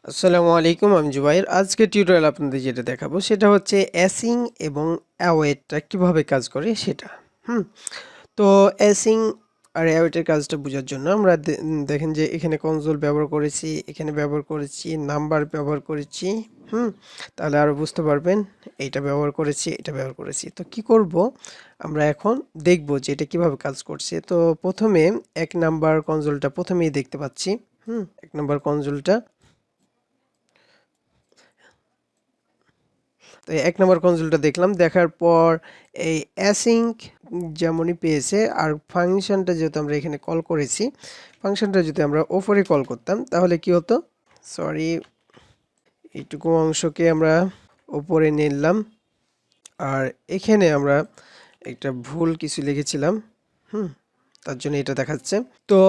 আসসালামু আলাইকুম, আমি জুবাইর। আজকে টিউটোরিয়াল আপনাদের যেটা দেখাবো সেটা হচ্ছে অ্যাসিং এবং অ্যাওয়েটটা কিভাবে কাজ করে সেটা। তো অ্যাসিং আর অ্যাওয়েটের কাজটা বোঝার জন্য আমরা দেখেন যে এখানে কনসোল ব্যবহার করেছি, এখানে ব্যবহার করেছি, নাম্বার ব্যবহার করেছি। তাহলে আরও বুঝতে পারবেন। এইটা ব্যবহার করেছি, এটা ব্যবহার করেছি। তো কি করব, আমরা এখন দেখব যে এটা কিভাবে কাজ করছে। তো প্রথমে 1 নাম্বার কনসোলটা প্রথমেই দেখতে পাচ্ছি। 1 নাম্বার কনসোলটা, তো 1 নম্বর কনসোলটা দেখলাম। দেখার পর এই অ্যাসিঙ্ক যেমনই পেয়েছে, আর ফাংশনটা যেহেতু আমরা এখানে কল করেছি, ফাংশনটা যদি আমরা ওপরে কল করতাম তাহলে কি হতো, সরি এইটুকু অংশকে আমরা ওপরে নিলাম, আর এখানে আমরা একটা ভুল কিছু লিখেছিলাম, তার জন্য এটা দেখাচ্ছে। তো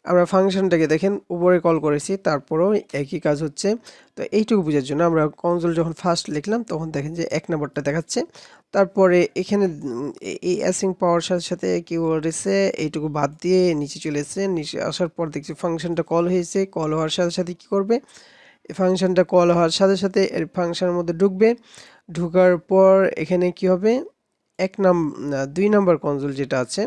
আমরা ফাংশনটাকে দেখেন উপরে কল করেছি, তারপরেও একই কাজ হচ্ছে। তো এইটুকু বোঝার জন্য আমরা কনসোল যখন ফার্স্ট লিখলাম তখন দেখেন যে 1 নম্বরটা দেখাচ্ছে। তারপরে এখানে এই অ্যাসিং পাওয়ার সাথে সাথে কি করেছে, এইটুকু বাদ দিয়ে নিচে চলে এসেছে। নিচে আসার পর দেখছি ফাংশনটা কল হয়েছে। কল হওয়ার সাথে সাথে কি করবে, এই ফাংশনটা কল হওয়ার সাথে সাথে এর ফাংশনের মধ্যে ঢুকবে। ঢুকার পর এখানে কি হবে, 2 নম্বর কনসোল যেটা আছে,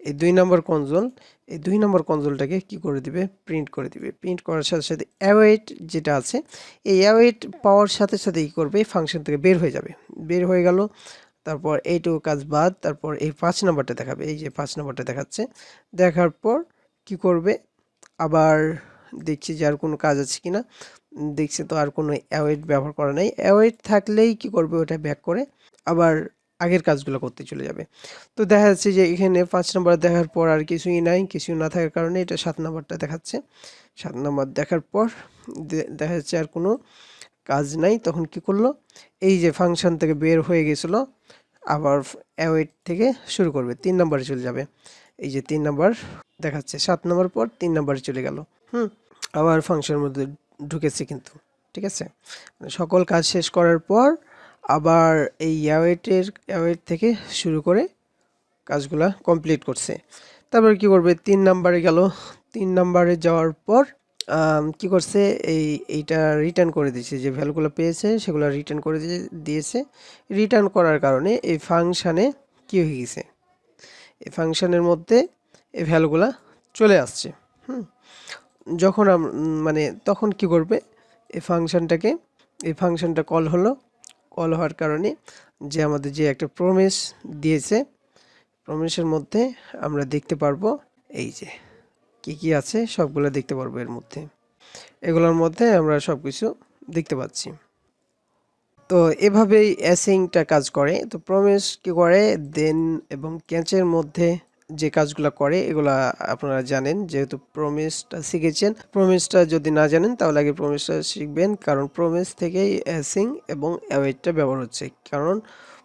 এই 2 নম্বর কনসোল, এই 2 নম্বর কনসোলটাকে কি করে দিবে, প্রিন্ট করে দিবে। প্রিন্ট করার সাথে সাথে অ্যাওয়েট যেটা আছে, এই অ্যাওয়েট পাওয়ার সাথে সাথে কি করবে, ফাংশন থেকে বের হয়ে যাবে। বের হয়ে গেল, তারপর এইটুকু কাজ বাদ, তারপর এই 5 নম্বরটা দেখাবে। এই যে 5 নম্বরটা দেখাচ্ছে। দেখার পর কি করবে, আবার দেখছি যে আর কোনো কাজ আছে কিনা। দেখছি তো আর কোনো অ্যাওয়েট ব্যবহার করা নাই। অ্যাওয়েট থাকলেই কি করবে, ওটা ব্যাক করে আবার আগের কাজগুলো করতে চলে যাবে। তো দেখা যাচ্ছে যে এখানে 5 নম্বর দেখার পর আর কিছুই নাই। কিছু না থাকার কারণে এটা 7 নম্বরটা দেখাচ্ছে। 7 নম্বর দেখার পর দেখা যাচ্ছে আর কোনো কাজ নাই। তখন কি করলো, এই যে ফাংশন থেকে বের হয়ে গেছিলো, আবার অ্যাওয়েট থেকে শুরু করবে, 3 নম্বরে চলে যাবে। এই যে 3 নম্বর দেখাচ্ছে, 7 নম্বর পর 3 নম্বরে চলে গেল। আবার ফাংশনের মধ্যে ঢুকেছে কিন্তু, ঠিক আছে। সকল কাজ শেষ করার পর আবার এই অ্যাওয়েট থেকে শুরু করে কাজগুলা কমপ্লিট করছে। তারপর কি করবে, 3 নম্বরে গেল। 3 নম্বরে যাওয়ার পর কি করছে, এইটা রিটার্ন করে দিয়েছে। যে ভ্যালুগুলো পেয়েছে সেগুলো রিটার্ন করে দিয়েছে। রিটার্ন করার কারণে এই ফাংশানে কি হয়ে গেছে, এই ফাংশনের মধ্যে এই ভ্যালুগুলা চলে আসছে। যখন মানে তখন কি করবে, এই ফাংশনটা কল হলো। কল হওয়ার কারণে যে আমাদের যে একটা প্রমিস দিয়েছে, প্রমিসের মধ্যে আমরা দেখতে পারবো এই যে কি আছে সবগুলো দেখতে পারবো। এর মধ্যে এগুলোর মধ্যে আমরা সবকিছু দেখতে পাচ্ছি। তো এভাবেই অ্যাসিংটা কাজ করে। তো প্রমিস কি করে, দেন এবং ক্যাচের মধ্যে যে কাজগুলো করে এগুলা আপনারা জানেন, যেহেতু প্রমিসটা শিখেছেন। প্রমিসটা যদি না জানেন তাহলে আগে প্রমিসটা শিখবেন, কারণ প্রমিস থেকেই অ্যাসিং এবং অ্যাওয়েটটা ব্যবহার হচ্ছে। কারণ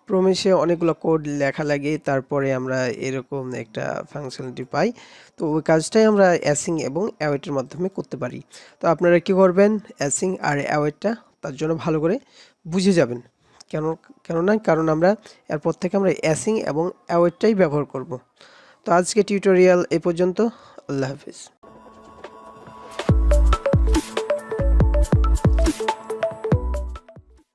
প্রমিসে অনেকগুলো কোড লেখা লাগে, তারপরে আমরা এরকম একটা ফাংশনালিটি পাই। তো ওই কাজটাই আমরা অ্যাসিং এবং অ্যাওয়েটের মাধ্যমে করতে পারি। তো আপনারা কি করবেন, অ্যাসিং আর অ্যাওয়েটটা তার জন্য ভালো করে বুঝে যাবেন। কারণ আমরা এরপর থেকে আমরা অ্যাসিং এবং অ্যাওয়েটটাই ব্যবহার করব। তো আজকে টিউটোরিয়াল এই পর্যন্ত। আল্লাহ হাফিজ।